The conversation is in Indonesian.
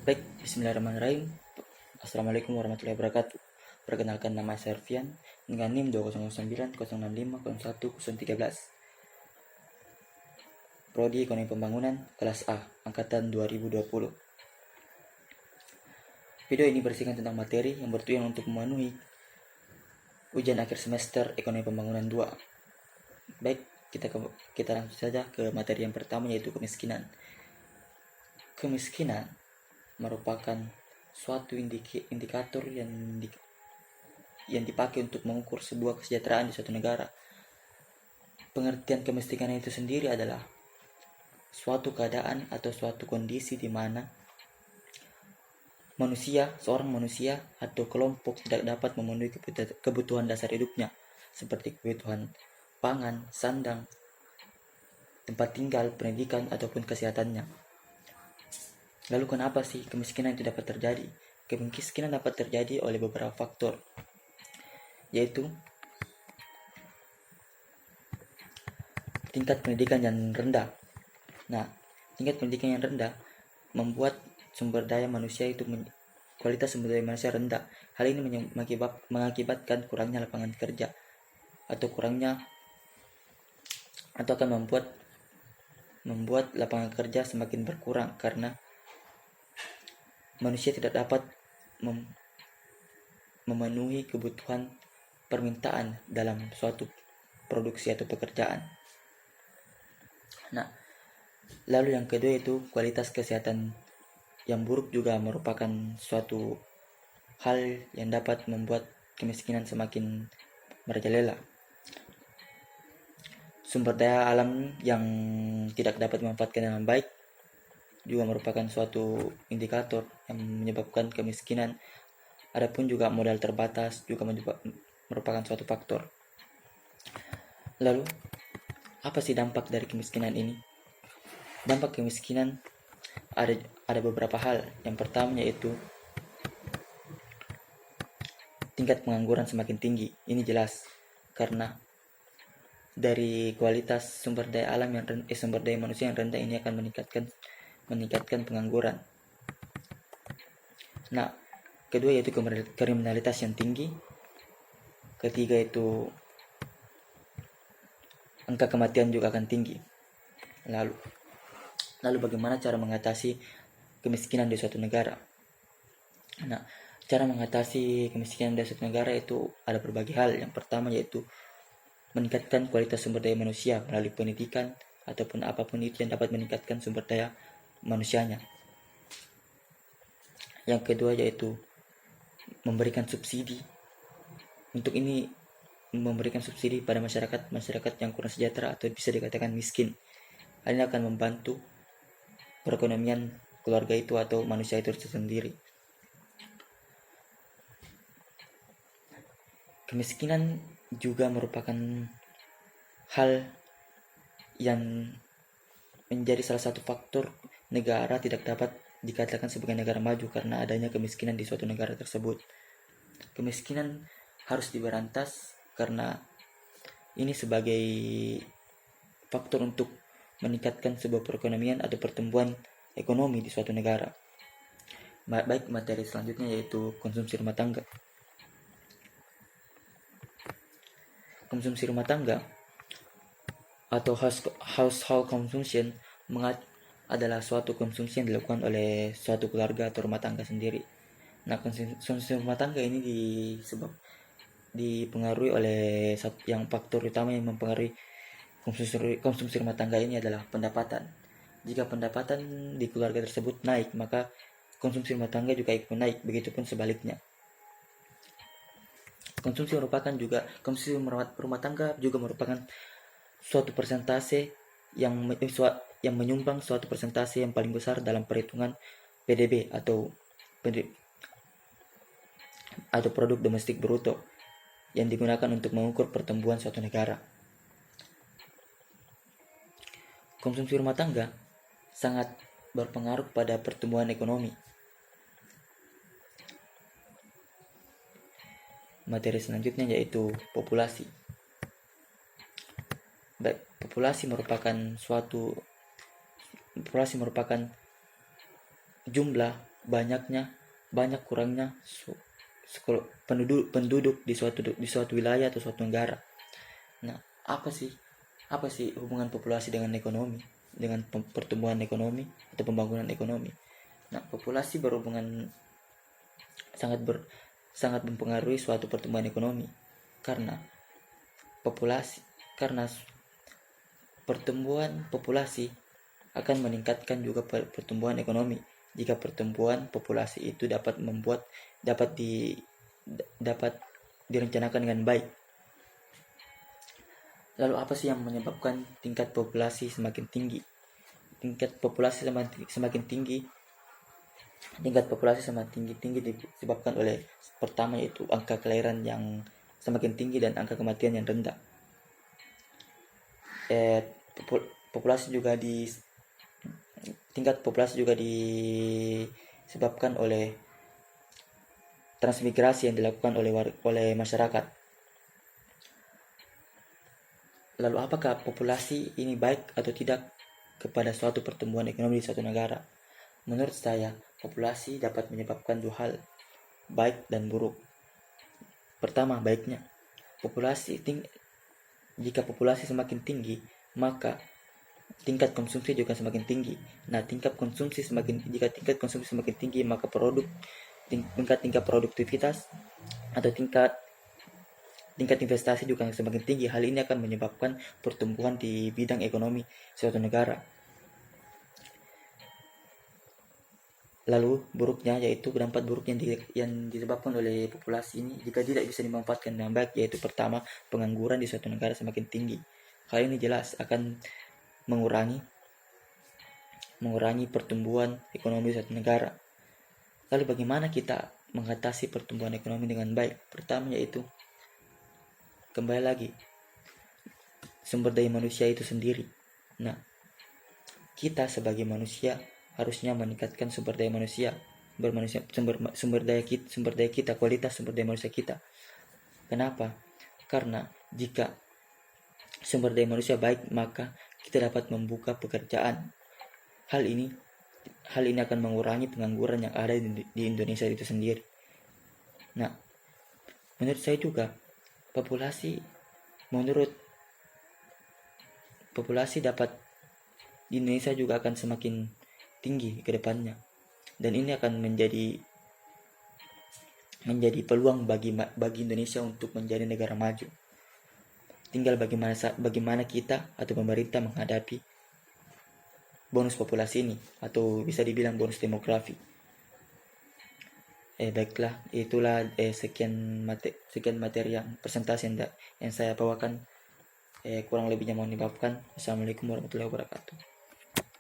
Baik, bismillahirrahmanirrahim. Assalamualaikum warahmatullahi wabarakatuh. Perkenalkan, nama saya Arfian dengan NIM 20090650113. Prodi Ekonomi Pembangunan kelas A angkatan 2020. Video ini berisikan tentang materi yang bertujuan untuk memenuhi ujian akhir semester Ekonomi Pembangunan 2. Baik, kita langsung saja ke materi yang pertama, yaitu kemiskinan. Kemiskinan merupakan suatu indikator yang dipakai untuk mengukur sebuah kesejahteraan di suatu negara. Pengertian kemiskinan itu sendiri adalah suatu keadaan atau suatu kondisi di mana seorang manusia atau kelompok tidak dapat memenuhi kebutuhan dasar hidupnya, seperti kebutuhan pangan, sandang, tempat tinggal, pendidikan, ataupun kesehatannya. Lalu kenapa sih kemiskinan itu dapat terjadi? Kemiskinan dapat terjadi oleh beberapa faktor, yaitu tingkat pendidikan yang rendah. Nah, tingkat pendidikan yang rendah membuat kualitas sumber daya manusia rendah. Hal ini mengakibatkan kurangnya lapangan kerja atau akan membuat lapangan kerja semakin berkurang karena manusia tidak dapat memenuhi kebutuhan permintaan dalam suatu produksi atau pekerjaan. Nah, lalu yang kedua itu kualitas kesehatan yang buruk juga merupakan suatu hal yang dapat membuat kemiskinan semakin merajalela. Sumber daya alam yang tidak dapat dimanfaatkan dengan baik juga merupakan suatu indikator yang menyebabkan kemiskinan. Adapun juga modal terbatas juga merupakan suatu faktor. Lalu, apa sih dampak dari kemiskinan ini? Dampak kemiskinan ada beberapa hal. Yang pertama yaitu tingkat pengangguran semakin tinggi. Ini jelas karena dari kualitas sumber daya manusia yang rendah ini akan meningkatkan pengangguran. Nah, kedua yaitu kriminalitas yang tinggi. Ketiga itu angka kematian juga akan tinggi. Lalu bagaimana cara mengatasi kemiskinan di suatu negara? Nah, cara mengatasi kemiskinan di suatu negara itu ada berbagai hal. Yang pertama yaitu meningkatkan kualitas sumber daya manusia melalui pendidikan ataupun apapun itu yang dapat meningkatkan sumber daya manusianya. Yang kedua yaitu memberikan subsidi. Untuk ini memberikan subsidi pada masyarakat yang kurang sejahtera atau bisa dikatakan miskin. Hal ini akan membantu perekonomian keluarga itu atau manusia itu sendiri. Kemiskinan juga merupakan hal yang menjadi salah satu faktor negara tidak dapat dikatakan sebagai negara maju karena adanya kemiskinan di suatu negara tersebut. Kemiskinan harus diberantas karena ini sebagai faktor untuk meningkatkan sebuah perekonomian atau pertumbuhan ekonomi di suatu negara. Baik, materi selanjutnya yaitu konsumsi rumah tangga. Konsumsi rumah tangga atau household consumption adalah suatu konsumsi yang dilakukan oleh suatu keluarga atau rumah tangga sendiri. Nah, konsumsi rumah tangga ini dipengaruhi oleh yang faktor utama yang mempengaruhi konsumsi rumah tangga ini adalah pendapatan. Jika pendapatan di keluarga tersebut naik, maka konsumsi rumah tangga juga ikut naik, begitupun sebaliknya. Konsumsi rumah tangga juga merupakan suatu persentase yang menyumbang suatu persentase yang paling besar dalam perhitungan PDB atau produk domestik bruto yang digunakan untuk mengukur pertumbuhan suatu negara. Konsumsi rumah tangga sangat berpengaruh pada pertumbuhan ekonomi. Materi selanjutnya yaitu populasi. Baik, populasi merupakan jumlah banyak kurangnya penduduk di suatu wilayah atau suatu negara. Nah, apa sih hubungan populasi dengan ekonomi, dengan pertumbuhan ekonomi atau pembangunan ekonomi? Nah, populasi berhubungan sangat mempengaruhi suatu pertumbuhan ekonomi karena populasi karena pertumbuhan populasi akan meningkatkan juga pertumbuhan ekonomi. Jika pertumbuhan populasi itu dapat direncanakan dengan baik. Lalu apa sih yang menyebabkan tingkat populasi semakin tinggi? Tingkat populasi semakin tinggi disebabkan oleh pertama yaitu angka kelahiran yang semakin tinggi dan angka kematian yang rendah. Tingkat populasi juga disebabkan oleh transmigrasi yang dilakukan oleh masyarakat. Lalu apakah populasi ini baik atau tidak kepada suatu pertumbuhan ekonomi di suatu negara? Menurut saya, populasi dapat menyebabkan dua hal, baik dan buruk. Pertama, baiknya, jika populasi semakin tinggi, maka tingkat konsumsi juga semakin tinggi. Nah, jika tingkat konsumsi semakin tinggi, maka tingkat produktivitas atau tingkat investasi juga semakin tinggi. Hal ini akan menyebabkan pertumbuhan di bidang ekonomi suatu negara. Lalu buruknya yaitu dampak buruk yang disebabkan oleh populasi ini jika tidak bisa dimanfaatkan dengan baik, yaitu pertama, pengangguran di suatu negara semakin tinggi. Hal ini jelas akan mengurangi pertumbuhan ekonomi suatu negara. Lalu bagaimana kita mengatasi pertumbuhan ekonomi dengan baik? Pertama yaitu kembali lagi sumber daya manusia itu sendiri. Nah, kita sebagai manusia harusnya meningkatkan sumber daya kita, kualitas sumber daya manusia kita. Kenapa? Karena jika sumber daya manusia baik, maka kita dapat membuka pekerjaan. Hal ini akan mengurangi pengangguran yang ada di Indonesia itu sendiri. Nah, menurut saya juga populasi dapat di Indonesia juga akan semakin tinggi ke depannya, dan ini akan menjadi peluang bagi Indonesia untuk menjadi negara maju. Tinggal bagaimana kita atau pemerintah menghadapi bonus populasi ini, atau bisa dibilang bonus demografi. Baiklah, itulah sekian materi yang presentasi yang saya bawakan. Kurang lebihnya mohon dimaafkan. Assalamualaikum warahmatullahi wabarakatuh.